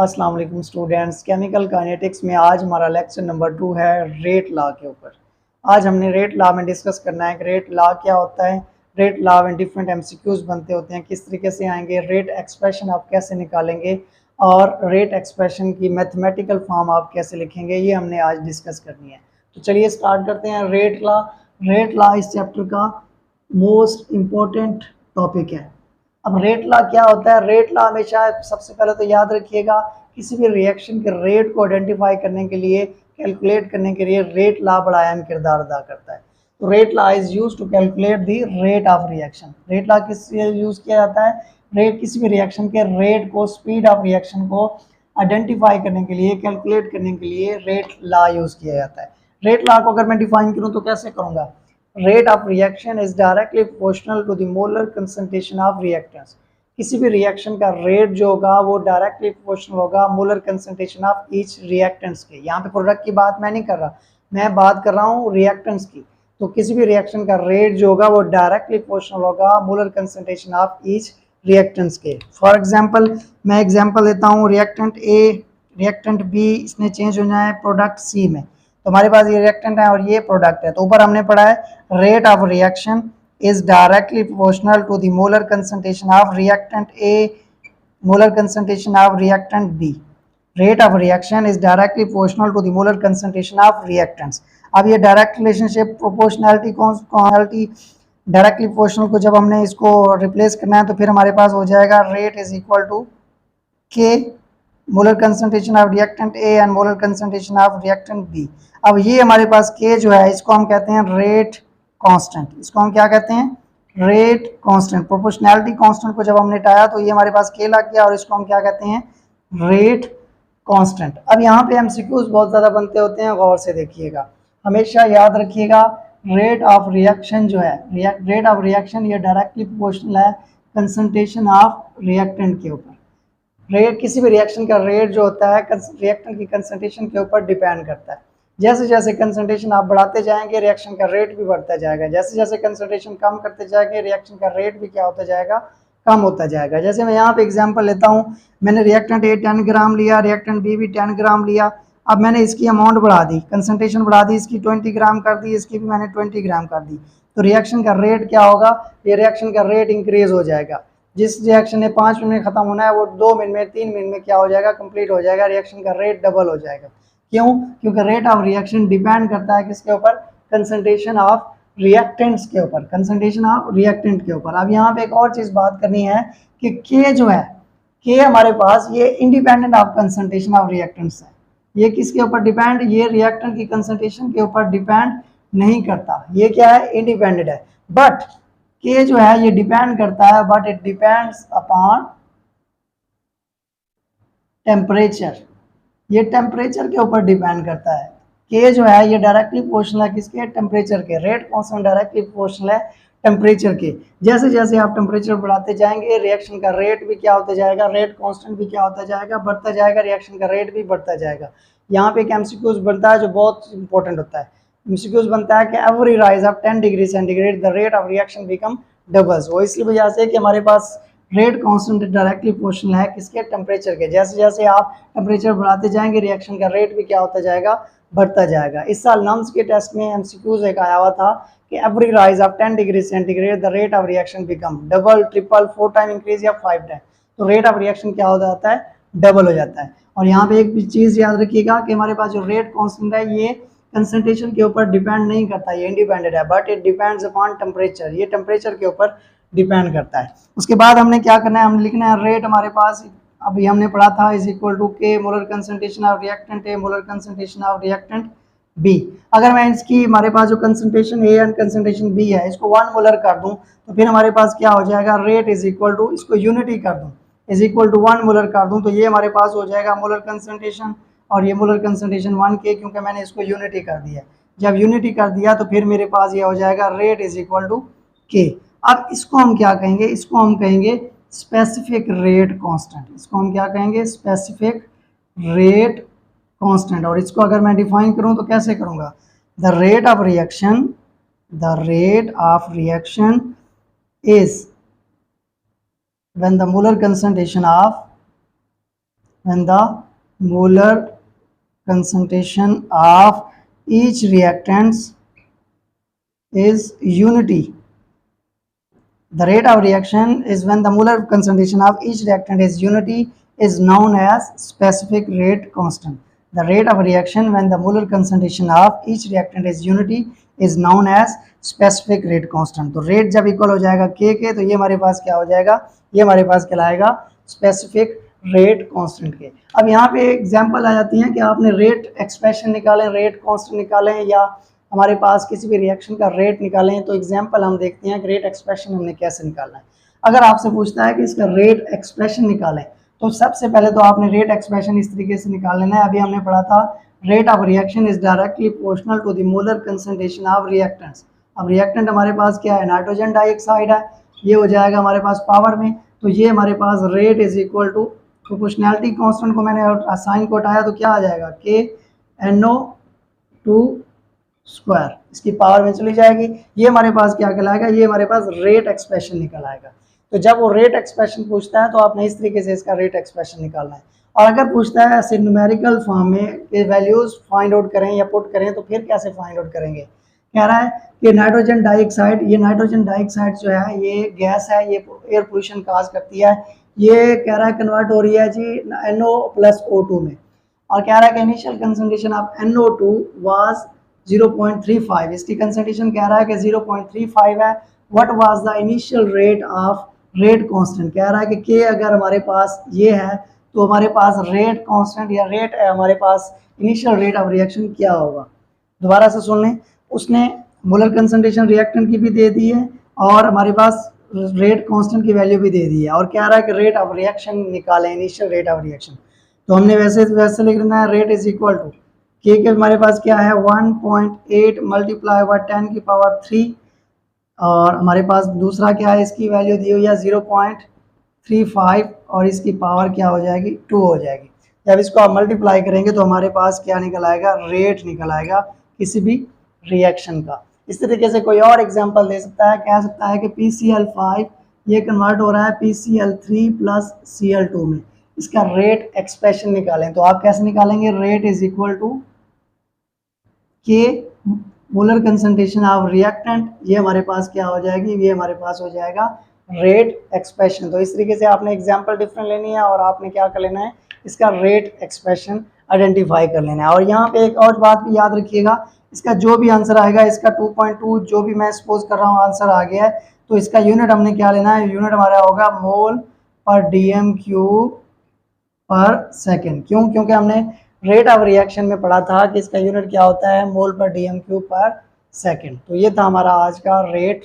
अस्सलाम वालेकुम students. Chemical kinetics में आज हमारा लेक्चर नंबर 2 है रेट लॉ के ऊपर। आज हमने रेट लॉ में डिस्कस करना है कि रेट लॉ क्या होता है, रेट लॉ में डिफरेंट एमसीक्यूज बनते होते हैं, किस तरीके से आएंगे, रेट एक्सप्रेशन आप कैसे निकालेंगे और रेट एक्सप्रेशन की मैथमेटिकल फॉर्म आप कैसे लिखेंगे, ये हमने आज डिस्कस करनी है। तो चलिए स्टार्ट करते हैं। रेट लॉ, रेट लॉ इस चैप्टर का मोस्ट इम्पोर्टेंट टॉपिक है। अब रेट लॉ क्या होता है? रेट लॉ हमेशा सबसे पहले तो याद रखिएगा, किसी भी रिएक्शन के रेट को आइडेंटिफाई करने के लिए, कैलकुलेट करने के लिए रेट लॉ बड़ा अहम किरदार अदा करता है। तो rate law is use to calculate the rate of reaction. Rate law किस लिए यूज किया जाता है? रेट किसी भी रिएक्शन के रेट को, स्पीड ऑफ रिएक्शन को आइडेंटिफाई करने के लिए, कैलकुलेट करने के लिए रेट लॉ यूज किया जाता है। रेट लॉ को अगर मैं डिफाइन करूं तो कैसे करूंगा? Rate of reaction is directly proportional to the molar concentration of reactants. किसी भी रिएक्शन का रेट जो होगा वो डायरेक्टली प्रोपोर्शनल होगा molar concentration of each reactants के। यहाँ पे प्रोडक्ट की बात मैं नहीं कर रहा, मैं बात कर रहा हूँ रिएक्टेंट्स की। तो किसी भी रिएक्शन का रेट जो होगा वो डायरेक्टली प्रोपोर्शनल होगा molar concentration of each reactants के। फॉर एग्जांपल मैं एग्जांपल लेता हूँ, रिएक्टेंट ए, रिएक्टेंट बी, इसने चेंज हो जाए प्रोडक्ट सी में। तो हमारे पास ये रिएक्टेंट है और ये प्रोडक्ट है। तो ऊपर हमने पढ़ा है rate of reaction is directly proportional to the molar concentration of reactant A, molar concentration of reactant B. Rate of reaction is directly proportional to the molar concentration of reactants. अब ये direct relationship proportionality constant directly proportional को जब हमने इसको replace करना है तो फिर हमारे पास हो जाएगा rate is equal to k molar concentration of reactant A and molar concentration of reactant B. अब ये हमारे पास के जो है इसको हम कहते हैं रेट कांस्टेंट। इसको हम क्या कहते हैं? Rate constant. प्रोपोर्शनैलिटी कांस्टेंट को जब हमने हटाया तो ये हमारे पास के लग गया और इसको हम क्या कहते हैं? Rate constant. अब यहाँ पे एमसीक्यूज बहुत ज़्यादा बनते होते हैं, गौर से देखिएगा, हमेशा याद रखिएगा रेट ऑफ रिएक्शन जो है, रेट ऑफ रिएक्शन ये डायरेक्टली प्रोपोर्शनल है कंसंट्रेशन ऑफ रिएक्टेंट के ऊपर। रेट, किसी भी रिएक्शन का रेट जो होता है रिएक्टेंट की कंसंट्रेशन के ऊपर डिपेंड करता है। जैसे जैसे कंसंट्रेशन आप बढ़ाते जाएंगे रिएक्शन का रेट भी बढ़ता जाएगा, जैसे जैसे कंसंट्रेशन कम करते जाएंगे रिएक्शन का रेट भी क्या होता जाएगा? कम होता जाएगा। जैसे मैं यहाँ पे एग्जांपल लेता हूँ, मैंने रिएक्टेंट ए 10 ग्राम लिया, रिएक्टेंट बी भी 10 ग्राम लिया। अब मैंने इसकी अमाउंट बढ़ा दी, कंसंट्रेशन बढ़ा दी, इसकी 20 ग्राम कर दी, इसकी भी मैंने 20 ग्राम कर दी। तो रिएक्शन का रेट क्या होगा? ये रिएक्शन का रेट इंक्रीज हो जाएगा। जिस रिएक्शन ने 5 मिनट में खत्म होना है वो 2 मिनट में, 3 मिनट में क्या हो जाएगा? कंप्लीट हो जाएगा। रिएक्शन का रेट डबल हो जाएगा। क्यों? क्योंकि रेट ऑफ रिएक्शन डिपेंड करता है किसके ऊपर? कंसंट्रेशन ऑफ रिएक्टेंट्स के ऊपर, कंसंट्रेशन ऑफ रिएक्टेंट के ऊपर। अब यहाँ पे एक और चीज बात करनी है कि के जो है, के हमारे पास ये independent of concentration of reactants है। ये किसके ऊपर डिपेंड? ये रिएक्टेंट की कंसंट्रेशन के ऊपर डिपेंड नहीं करता। ये क्या है? इंडिपेंडेंट है। बट के जो है ये डिपेंड करता है, but it depends upon temperature. ये टेम्परेचर के ऊपर डिपेंड करता है। के जो है ये डायरेक्टली प्रोपोर्शनल है किसके? टेम्परेचर के। रेट कांस्टेंट डायरेक्टली प्रोपोर्शनल है टेम्परेचर के। जैसे जैसे आप टेम्परेचर बढ़ाते जाएंगे रिएक्शन का रेट भी क्या होता जाएगा? रेट कांस्टेंट भी क्या होता जाएगा? बढ़ता जाएगा। रिएक्शन का रेट भी बढ़ता जाएगा। यहाँ पे एक एमसीक्यूज बनता है जो बहुत इंपॉर्टेंट होता है। एमसीक्यूज बनता है कि every rise of 10 degree centigrade the rate of reaction become doubles. वो इसलिए वजह से कि हमारे पास रेट कांस्टेंट डायरेक्टली प्रोपोर्शनल है किसके? टेम्परेचर के। जैसे जैसे आप टेम्परेचर बढ़ाते जाएंगे रिएक्शन का रेट भी क्या होता जाएगा? बढ़ता जाएगा। इस साल नम्स के टेस्ट में एमसीक्यूज एक आया हुआ था कि every rise of 10 degree centigrade the rate of reaction become double, triple, 4 time increase या 5 टाइम। तो रेट ऑफ रिएक्शन क्या हो जाता है? डबल हो जाता है। और यहाँ पे एक चीज याद रखिएगा कि हमारे पास जो रेट कांस्टेंट है ये कंसंट्रेशन के ऊपर डिपेंड नहीं करता, ये इंडिपेंडेंट है, but it depends upon temperature. ये टेम्परेचर के ऊपर डिपेंड करता है। उसके बाद हमने क्या करना है? हमने लिखना है रेट हमारे पास अभी हमने पढ़ा था is equal to k molar concentration of reactant A molar concentration of reactant B. अगर मैं इसकी, हमारे पास जो concentration A and concentration B है इसको 1 मोलर कर दूं तो फिर हमारे पास क्या हो जाएगा? रेट इज इक्वल टू, इसको यूनिटी कर दूं, इज इक्वल टू 1 मोलर कर दूं तो ये हमारे पास हो जाएगा मोलर कंसंट्रेशन और ये मोलर कंसंट्रेशन 1 के, क्योंकि मैंने इसको यूनिटी कर दिया। जब यूनिटी कर दिया तो फिर मेरे पास ये हो जाएगा रेट इज इक्वल टू के। अब इसको हम क्या कहेंगे? इसको हम कहेंगे स्पेसिफिक रेट कांस्टेंट। इसको हम क्या कहेंगे? Specific rate constant. और इसको अगर मैं डिफाइन करूं तो कैसे करूंगा? The rate of reaction, the rate of reaction is when the molar concentration of when the molar concentration of each reactant is unity. The rate of reaction is when the molar concentration of each reactant is unity is known as specific rate constant. The rate of reaction when the molar concentration of each reactant is unity is known as specific rate constant. तो rate जब equal हो जाएगा k के तो ये हमारे पास क्या हो जाएगा, ये हमारे पास कहलाएगा स्पेसिफिक रेट कांस्टेंट के। अब यहाँ पे एग्जांपल आ जाती है कि आपने रेट एक्सप्रेशन निकालें, रेट कांस्टेंट निकालें या हमारे पास किसी भी रिएक्शन का रेट निकालें, तो एग्जांपल हम देखते हैं कि रेट एक्सप्रेशन हमने कैसे निकालना है। अगर आपसे पूछता है कि इसका रेट एक्सप्रेशन निकालें तो सबसे पहले तो आपने रेट एक्सप्रेशन इस तरीके से निकाल लेना है। अभी हमने पढ़ा था rate of reaction is directly proportional to the molar concentration of reactants. अब रिएक्टेंट हमारे पास क्या है, नाइट्रोजन डाइऑक्साइड है, ये हो जाएगा हमारे पास पावर में, तो ये हमारे पास rate is equal to proportionality constant को मैंने साइन को हटाया तो क्या आ जाएगा KNO2 स्क्वायर, इसकी पावर में चली जाएगी। ये हमारे पास क्या कहलाएगा, ये हमारे पास रेट एक्सप्रेशन निकल आएगा। तो जब वो रेट एक्सप्रेशन पूछता है तो आपने इस तरीके से इसका रेट एक्सप्रेशन निकालना है। और अगर पूछता है ऐसे न्यूमेरिकल फॉर्म में कि वैल्यूज फाइंड आउट करें या पुट करें तो फिर कैसे फाइंड आउट करेंगे। कह रहा है कि नाइट्रोजन डाइऑक्साइड, ये नाइट्रोजन डाइऑक्साइड जो है ये गैस है, ये एयर पोल्यूशन काज करती है, ये कह रहा है कन्वर्ट हो रही है जी NO+O2 में, और कह रहा है कि initial concentration of NO2 was 0.35, इसकी कंसंट्रेशन कह रहा है कि 0.35 है। What was the initial rate of rate constant, कह रहा है कि के अगर हमारे पास ये है तो हमारे पास रेट कांस्टेंट या रेट हमारे पास इनिशियल रेट ऑफ रिएक्शन क्या होगा। दोबारा से सुन लें, उसने मोलर कंसंट्रेशन रिएक्टेंट की भी दे दी है और हमारे पास रेट कांस्टेंट की वैल्यू भी दे दी है और कह रहा है कि रेट ऑफ रिएक्शन निकालें, इनिशियल रेट ऑफ रिएक्शन। तो हमने वैसे लिख लेना है रेट इज इक्वल टू के हमारे पास क्या है 1.8 मल्टीप्लाई बाय 10 की पावर 3 और हमारे पास दूसरा क्या है, इसकी वैल्यू दी हुई है 0.35 और इसकी पावर क्या हो जाएगी 2 हो जाएगी। जब इसको आप मल्टीप्लाई करेंगे तो हमारे पास क्या निकल आएगा, रेट निकल आएगा किसी भी रिएक्शन का। इस तरीके से कोई और एग्जांपल दे सकता है, कह सकता है कि PCl5 ये कन्वर्ट हो रहा है PCl3 प्लस Cl2 में, इसका रेट एक्सप्रेशन निकालें। तो आप कैसे निकालेंगे, rate is equal to k molar concentration of reactant, ये हमारे पास क्या हो जाएगी, ये हमारे पास हो जाएगा रेट एक्सप्रेशन। तो इस तरीके से आपने एग्जांपल डिफरेंट लेनी है और आपने क्या कर लेना है, इसका रेट एक्सप्रेशन आइडेंटिफाई कर लेना है। और यहाँ पे एक और बात भी याद रखिएगा, इसका जो भी आंसर आएगा, इसका 2.2 जो भी मैं सपोज कर रहा हूँ आंसर आ गया है, तो इसका यूनिट हमने क्या लेना है, यूनिट हमारा होगा मोल पर DM³ पर सेकेंड। क्यों, क्योंकि हमने रेट ऑफ रिएक्शन में पढ़ा था कि इसका यूनिट क्या होता है, मोल पर DM³ पर सेकेंड। तो ये था हमारा आज का रेट।